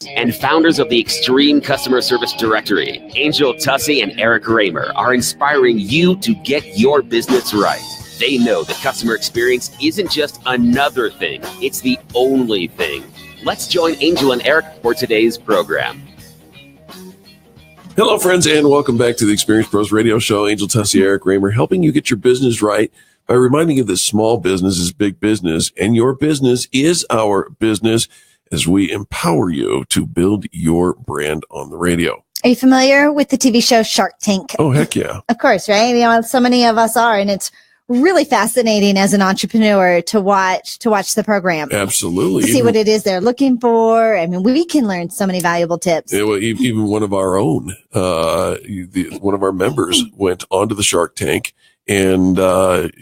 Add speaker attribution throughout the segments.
Speaker 1: and founders of the Extreme Customer Service Directory, Angel Tussey and Eric Raymer, are inspiring you to get your business right. They know the customer experience isn't just another thing, it's the only thing. Let's join Angel and Eric for today's program.
Speaker 2: Hello, friends, and welcome back to the Experience Pros Radio Show. Angel Tussey, Eric Raymer, helping you get your business right by reminding you that small business is big business, and your business is our business as we empower you to build your brand on the radio.
Speaker 3: Are you familiar with the TV show Shark Tank?
Speaker 2: Oh, heck yeah.
Speaker 3: Of course, right? You know, so many of us are, and it's really fascinating as an entrepreneur to watch the program.
Speaker 2: Absolutely.
Speaker 3: To see what it is they're looking for. I mean, we can learn so many valuable tips.
Speaker 2: Yeah, well, even one of our own, one of our members went onto the Shark Tank, and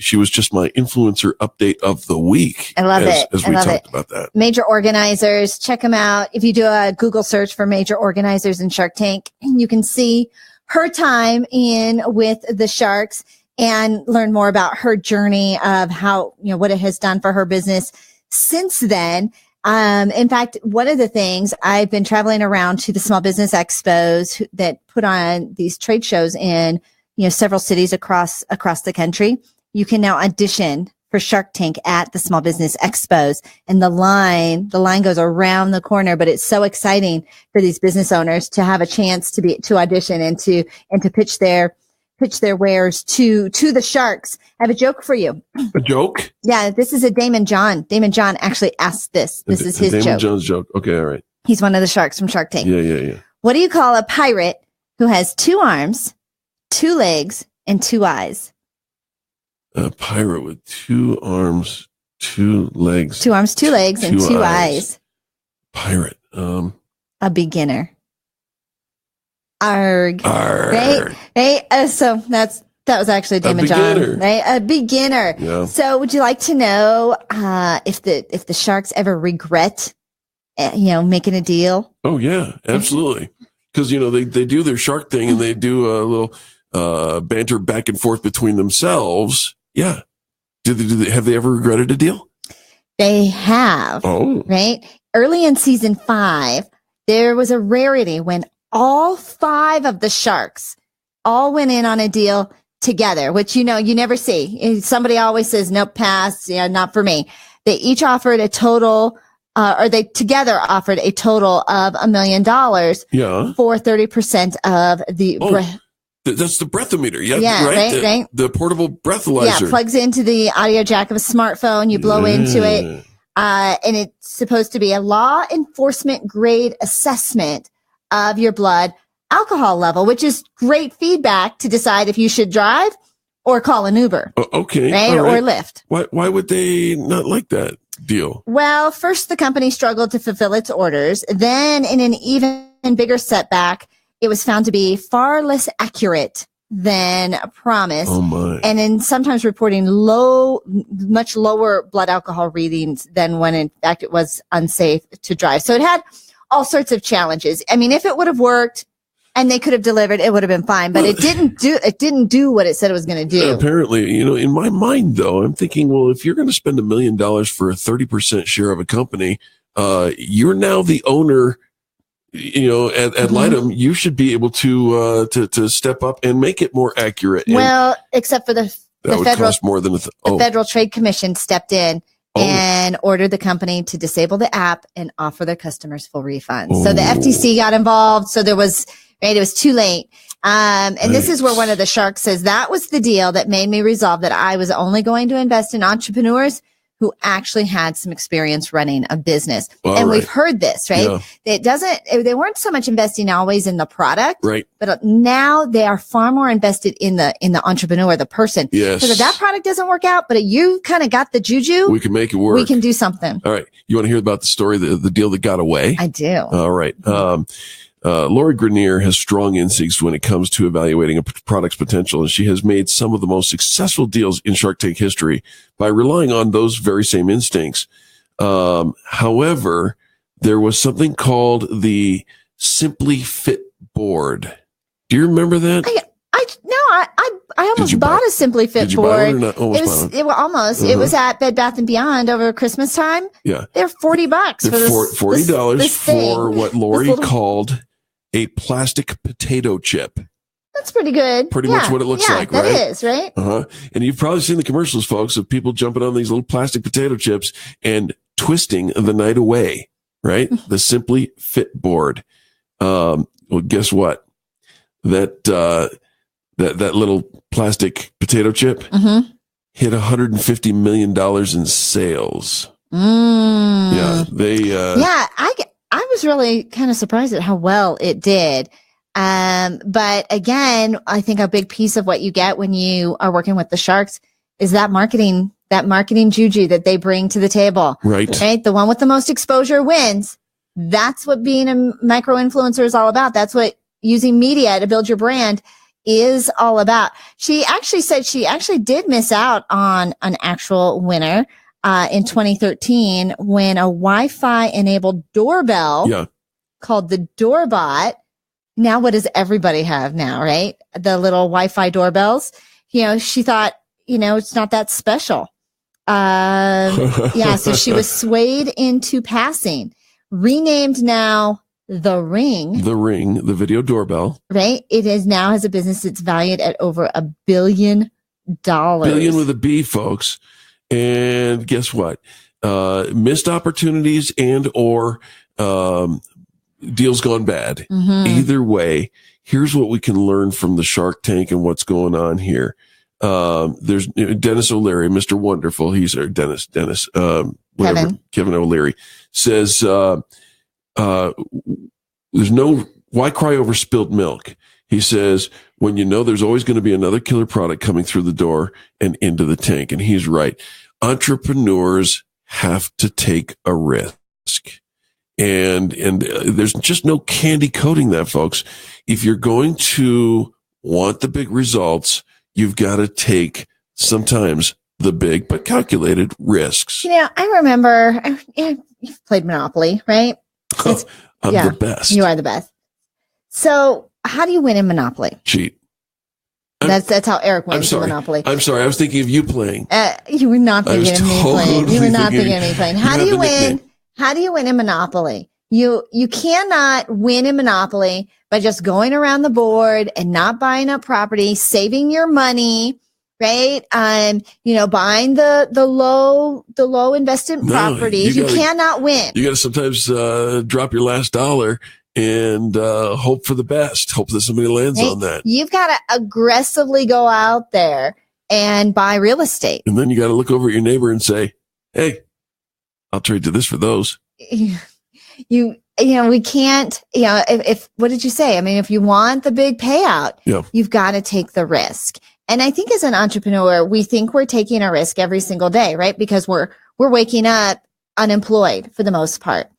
Speaker 2: she was just my influencer update of the week.
Speaker 3: I love it.
Speaker 2: As we talked about that.
Speaker 3: Major organizers, check them out. If you do a Google search for major organizers in Shark Tank, you can see her time in with the Sharks and learn more about her journey of how, you know, what it has done for her business since then. In fact, one of the things, I've been traveling around to the small business expos that put on these trade shows in, you know, several cities across the country. You can now audition for Shark Tank at the small business expos, and the line goes around the corner, but it's so exciting for these business owners to have a chance to audition and to pitch their wares to the Sharks. I have a joke for you.
Speaker 2: A joke?
Speaker 3: Yeah, this is a Damon John. Damon John actually asked this. This is his joke.
Speaker 2: Damon John's joke. Okay, all right.
Speaker 3: He's one of the Sharks from Shark Tank.
Speaker 2: Yeah.
Speaker 3: What do you call a pirate who has 2 arms, 2 legs, and 2 eyes?
Speaker 2: A pirate with 2 arms, 2 legs.
Speaker 3: 2 arms, 2 legs, and 2 eyes.
Speaker 2: Pirate.
Speaker 3: A beginner. Arg.
Speaker 2: Arg.
Speaker 3: Right? So that was actually Damon John. Right? A beginner.
Speaker 2: Yeah.
Speaker 3: So would you like to know if the Sharks ever regret, making a deal?
Speaker 2: Oh yeah, absolutely. Because they do their shark thing and they do a little banter back and forth between themselves. Yeah. Have they ever regretted a deal?
Speaker 3: They have.
Speaker 2: Oh.
Speaker 3: Right? Early in season 5, there was a rarity when all 5 of the Sharks all went in on a deal together, which, you never see. Somebody always says, nope, pass, not for me. They each offered a total, or they together offered a total of $1 million for 30% of the...
Speaker 2: That's the breathometer.
Speaker 3: Yeah, right?
Speaker 2: The portable breathalyzer.
Speaker 3: Yeah, plugs into the audio jack of a smartphone. You blow into it. And it's supposed to be a law enforcement grade assessment of your blood alcohol level, which is great feedback to decide if you should drive or call an Uber.
Speaker 2: Okay.
Speaker 3: Right? Or Lyft.
Speaker 2: Why would they not like that deal?
Speaker 3: Well, first the company struggled to fulfill its orders. Then in an even bigger setback, it was found to be far less accurate than promised.
Speaker 2: Oh my.
Speaker 3: And in sometimes reporting much lower blood alcohol readings than when in fact it was unsafe to drive. So it had all sorts of challenges. I mean, if it would have worked and they could have delivered, it would have been fine, but it didn't do what it said it was going to do.
Speaker 2: Apparently, in my mind though, I'm thinking, well, if you're going to spend $1 million for a 30% share of a company, you're now the owner, at Litem, you should be able to step up and make it more accurate.
Speaker 3: Well, except for the federal,
Speaker 2: cost more than
Speaker 3: the Federal Trade Commission stepped in and ordered the company to disable the app and offer their customers full refunds. So the FTC got involved. So it was too late. And this is where one of the Sharks says, that was the deal that made me resolve that I was only going to invest in entrepreneurs who actually had some experience running a business. We've heard this, right? Yeah. They weren't so much investing always in the product,
Speaker 2: right?
Speaker 3: But now they are far more invested in the entrepreneur, the person.
Speaker 2: Yes.
Speaker 3: Because if that product doesn't work out, but you kind of got the juju,
Speaker 2: we can make it work.
Speaker 3: We can do something.
Speaker 2: All right. You want to hear about the story, the deal that got away?
Speaker 3: I do.
Speaker 2: All right. Lori Grenier has strong instincts when it comes to evaluating a product's potential, and she has made some of the most successful deals in Shark Tank history by relying on those very same instincts. However, there was something called the Simply Fit board. Do you remember that?
Speaker 3: No, I almost bought a Simply Fit
Speaker 2: did you
Speaker 3: board.
Speaker 2: buy one or not? Almost
Speaker 3: It was It was at Bed Bath and Beyond over Christmas time.
Speaker 2: Yeah,
Speaker 3: they're $40 for this.
Speaker 2: $40 for what Lori
Speaker 3: little
Speaker 2: called a plastic potato chip.
Speaker 3: That's pretty good.
Speaker 2: Pretty much what it looks like, right?
Speaker 3: That is, right?
Speaker 2: And you've probably seen the commercials, folks, of people jumping on these little plastic potato chips and twisting the night away, right? The Simply Fit board. Well, guess what? That little plastic potato chip hit $150 million in sales. Yeah,
Speaker 3: I was really kind of surprised at how well it did. But again, I think a big piece of what you get when you are working with the Sharks is that marketing juju that they bring to the table.
Speaker 2: Right.
Speaker 3: The one with the most exposure wins. That's what being a micro influencer is all about. That's what using media to build your brand is all about. She actually said she actually did miss out on an actual winner in 2013 when a Wi-Fi enabled doorbell called the Doorbot. Now, what does everybody have now, right? The little Wi-Fi doorbells. She thought, it's not that special. So she was swayed into passing. Renamed now The Ring.
Speaker 2: The Ring, the video doorbell.
Speaker 3: Right? It is now has a business that's valued at over $1 billion.
Speaker 2: Billion with a B, folks. And guess what? Missed opportunities and or deals gone bad. Either way, here's what we can learn from the Shark Tank and what's going on here. There's Dennis O'Leary, Mr. Wonderful. He's Kevin O'Leary says, there's no, why cry over spilled milk? He says, when there's always going to be another killer product coming through the door and into the tank. And he's right. Entrepreneurs have to take a risk. And there's just no candy coating that, folks. If you're going to want the big results, you've got to take sometimes the big but calculated risks.
Speaker 3: I remember you've played Monopoly, right?
Speaker 2: I'm the best.
Speaker 3: You are the best. So how do you win in Monopoly?
Speaker 2: Cheat.
Speaker 3: That's how Eric wins in Monopoly.
Speaker 2: I'm sorry. I was thinking of you playing.
Speaker 3: You were not thinking of me playing. You were not thinking of me playing. How do you win?
Speaker 2: Nickname.
Speaker 3: How do you win in Monopoly? You cannot win in Monopoly by just going around the board and not buying up property, saving your money, right? Buying the low investment properties. You cannot win.
Speaker 2: You got to sometimes drop your last dollar and hope for the best. Hope that somebody lands on that.
Speaker 3: You've got to aggressively go out there and buy real estate.
Speaker 2: And then you got to look over at your neighbor and say, "Hey, I'll trade to this for those." We can't, if what did you say? I mean, if you want the big payout, you've got to take the risk. And I think as an entrepreneur, we think we're taking a risk every single day, right? Because we're waking up unemployed for the most part.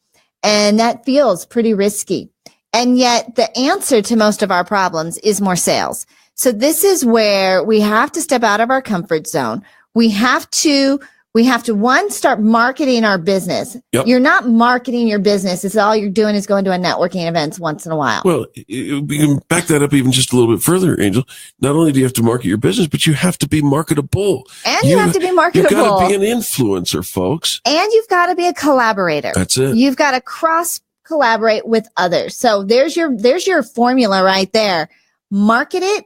Speaker 2: And that feels pretty risky. And yet the answer to most of our problems is more sales. So this is where we have to step out of our comfort zone. We have to one, start marketing our business. You're not marketing your business. It's all you're doing is going to a networking events once in a while. Well, we can back that up even just a little bit further, Angel. Not only do you have to market your business, but you have to be marketable.
Speaker 3: And you have to be marketable.
Speaker 2: You've got to be an influencer, folks.
Speaker 3: And you've got to be a collaborator.
Speaker 2: That's it.
Speaker 3: You've got to cross collaborate with others. So there's your formula right there. Market it,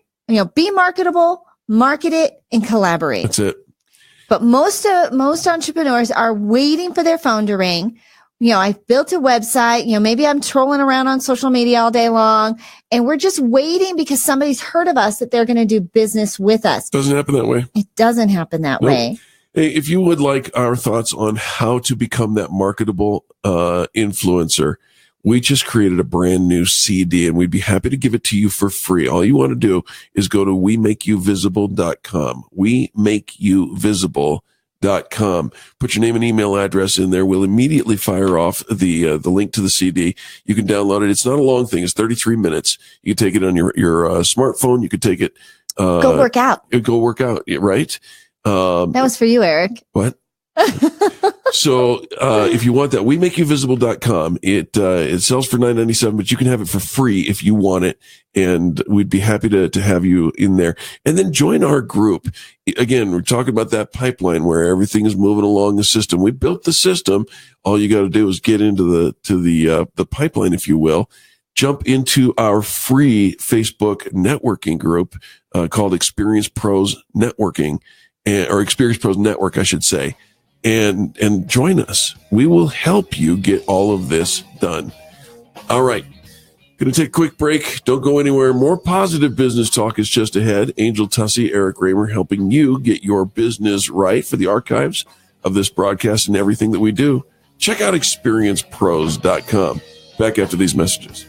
Speaker 3: be marketable, market it, and collaborate.
Speaker 2: That's it.
Speaker 3: But most entrepreneurs are waiting for their phone to ring. I've built a website, maybe I'm trolling around on social media all day long, and we're just waiting because somebody's heard of us that they're going to do business with us.
Speaker 2: Doesn't happen that way.
Speaker 3: It doesn't happen that way.
Speaker 2: Hey, if you would like our thoughts on how to become that marketable influencer, we just created a brand new CD and we'd be happy to give it to you for free. All you want to do is go to WeMakeYouVisible.com. WeMakeYouVisible.com. Put your name and email address in there. We'll immediately fire off the link to the CD. You can download it. It's not a long thing. It's 33 minutes. You can take it on your smartphone. You could take it.
Speaker 3: Go work out.
Speaker 2: Go work out. Right.
Speaker 3: That was for you, Eric.
Speaker 2: What? So if you want that, WeMakeYouVisible.com. It sells for $9.97, but you can have it for free if you want it. And we'd be happy to have you in there. And then join our group. Again, we're talking about that pipeline where everything is moving along the system. We built the system. All you got to do is get into the pipeline, if you will. Jump into our free Facebook networking group called Experience Pros Networking, or Experience Pros Network, I should say. And join us. We will help you get all of this done. All right. Going to take a quick break. Don't go anywhere. More positive business talk is just ahead. Angel Tussey, Eric Raymer, helping you get your business right. For the archives of this broadcast and everything that we do, check out experiencepros.com. Back after these messages.